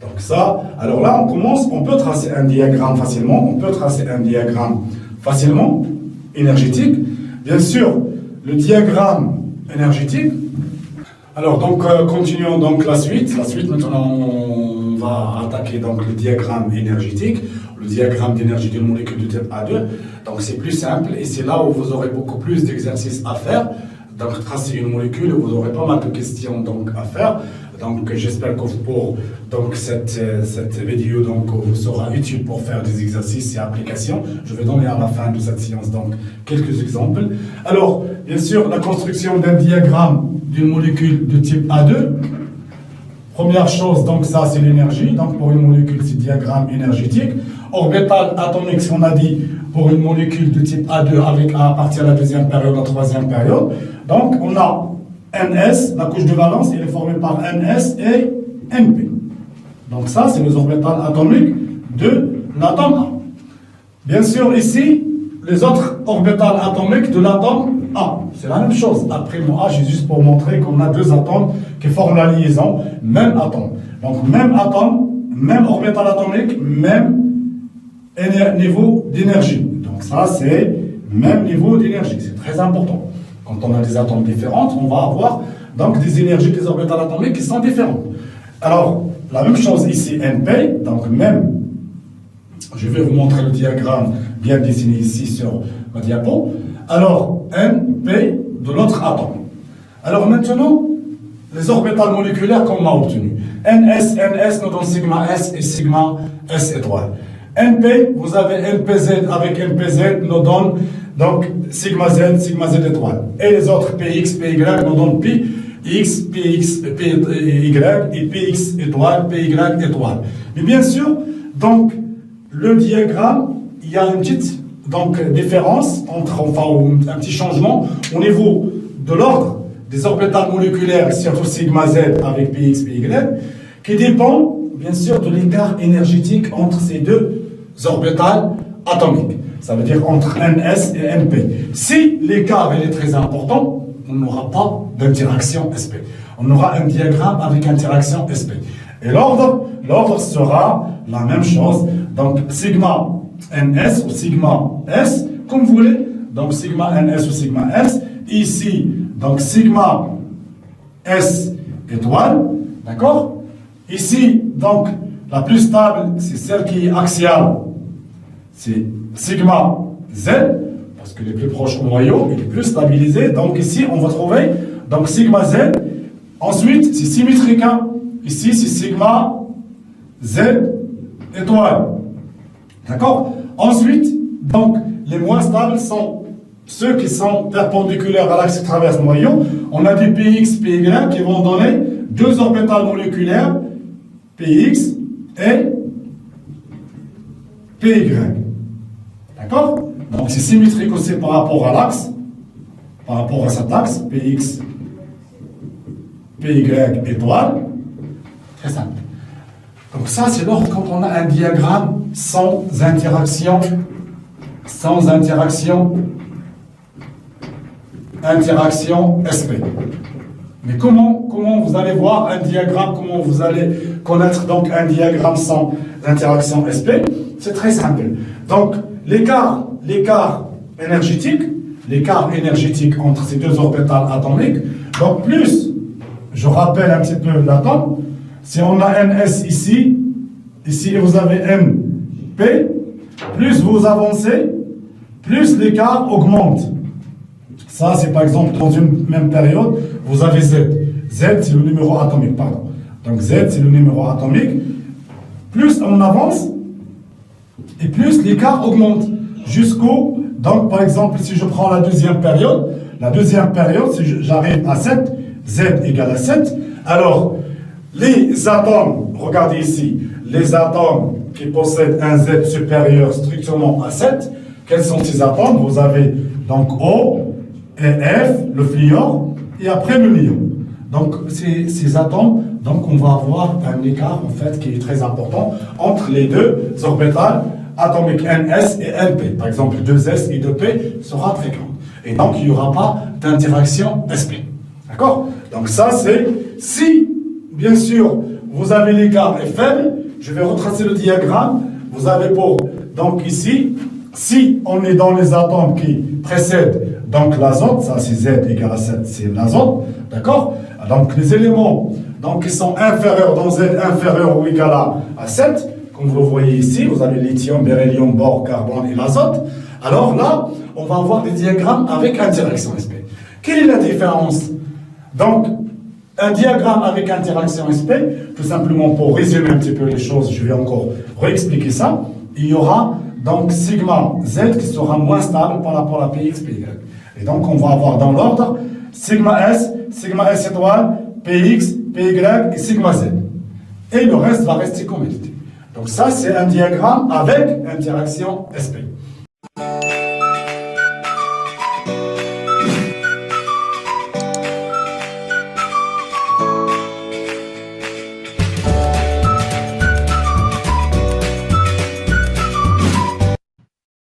Donc ça, alors là, on peut tracer un diagramme facilement, énergétique. Bien sûr, le diagramme énergétique. Alors, donc, continuons donc la suite. Maintenant, on va attaquer donc le diagramme énergétique, le diagramme d'énergie d'une molécule de type A2. Donc, c'est plus simple et c'est là où vous aurez beaucoup plus d'exercices à faire. Donc, tracer une molécule, vous aurez pas mal de questions donc, à faire. Donc, j'espère que pour cette vidéo vous sera utile pour faire des exercices et applications. Je vais donner à la fin de cette séance donc quelques exemples. Alors, bien sûr, la construction d'un diagramme d'une molécule de type A2. Première chose, donc ça c'est l'énergie. Donc, pour une molécule, c'est diagramme énergétique. Orbital atomique, ce qu'on a dit pour une molécule de type A2 avec A à partir de la deuxième période, la troisième période. Donc, on a NS, la couche de valence, elle est formée par NS et NP. Donc ça, c'est les orbitales atomiques de l'atome A. Bien sûr, ici, les autres orbitales atomiques de l'atome A. C'est la même chose. Après mon A, j'ai juste pour montrer qu'on a deux atomes qui forment la liaison, même atome. Donc même atome, même orbital atomique, même niveau d'énergie. Donc ça, c'est même niveau d'énergie. C'est très important. Quand on a des atomes différents, on va avoir donc des énergies des orbitales atomiques qui sont différentes. Alors, la même chose ici, NP, donc même, je vais vous montrer le diagramme bien dessiné ici sur ma diapo. Alors, NP de l'autre atome. Alors maintenant, les orbitales moléculaires qu'on a obtenues. NS nous donne sigma S et sigma S étoile. NP, vous avez NPZ avec NPZ nous donne donc sigma Z étoile. Et les autres PX, PY nous donnent PX, PY et PX étoile, PY étoile. Mais bien sûr, donc le diagramme, il y a une petite différence entre, un petit changement au niveau de l'ordre des orbitales moléculaires, surtout sigma Z avec PX, PY, qui dépend bien sûr de l'écart énergétique entre ces deux orbitales atomiques. Ça veut dire entre NS et NP. Si l'écart est très important, on n'aura pas d'interaction SP. On aura un diagramme avec interaction SP. Et l'ordre sera la même chose. Donc sigma NS ou sigma S, comme vous voulez. Donc sigma NS ou sigma S. Ici, donc sigma S étoile. D'accord? Ici, donc, la plus stable, c'est celle qui est axiale. C'est sigma Z, parce que les plus proches au noyau, il est plus stabilisé. Donc ici, on va trouver donc sigma Z. Ensuite, c'est symétrique. Ici, c'est sigma Z étoile. D'accord? Ensuite, donc, les moins stables sont ceux qui sont perpendiculaires à l'axe qui traverse le noyau. On a des PX, PY qui vont donner deux orbitales moléculaires, PX et PY. D'accord? Donc c'est symétrique aussi par rapport à l'axe, par rapport à cet axe, PX, PY étoile. Très simple. Donc ça, c'est l'ordre quand on a un diagramme sans interaction SP. Mais comment vous allez voir un diagramme, comment vous allez connaître donc un diagramme sans interaction SP? C'est très simple. Donc, l'écart énergétique entre ces deux orbitales atomiques, donc plus, je rappelle un petit peu l'atome, si on a NS ici vous avez MP, plus vous avancez, plus l'écart augmente. Ça, c'est par exemple dans une même période, vous avez Z. Z, c'est le numéro atomique, pardon. Donc Z, c'est le numéro atomique. Plus on avance, et plus l'écart augmente. Jusqu'au, donc par exemple, si je prends la deuxième période, si j'arrive à 7, Z égale à 7, alors les atomes, regardez ici, les atomes qui possèdent un Z supérieur strictement à 7, quels sont ces atomes? Vous avez donc O et F, le fluor, et après le lion. Donc ces atomes, donc on va avoir un écart en fait qui est très important entre les deux orbitales atomiques NS et NP. Par exemple, 2S et 2P sera très grand. Et donc il n'y aura pas d'interaction SP. D'accord? Donc ça c'est si, bien sûr, vous avez l'écart est faible, je vais retracer le diagramme, vous avez pour, donc ici, si on est dans les atomes qui précèdent donc l'azote, ça c'est Z égale à 7, c'est l'azote, d'accord? Donc les éléments donc, qui sont inférieurs, dans Z inférieur ou égal à 7, comme vous le voyez ici, vous avez lithium, beryllium, bore, carbone et l'azote. Alors là, on va avoir des diagrammes avec interaction SP. Quelle est la différence? Donc, un diagramme avec interaction SP, tout simplement pour résumer un petit peu les choses, je vais encore réexpliquer ça. Il y aura donc sigma Z qui sera moins stable par rapport à PX, PY. Et donc, on va avoir dans l'ordre sigma S étoile, PX, PY et sigma Z. Et le reste va rester comme il était. Donc ça, c'est un diagramme avec interaction SP.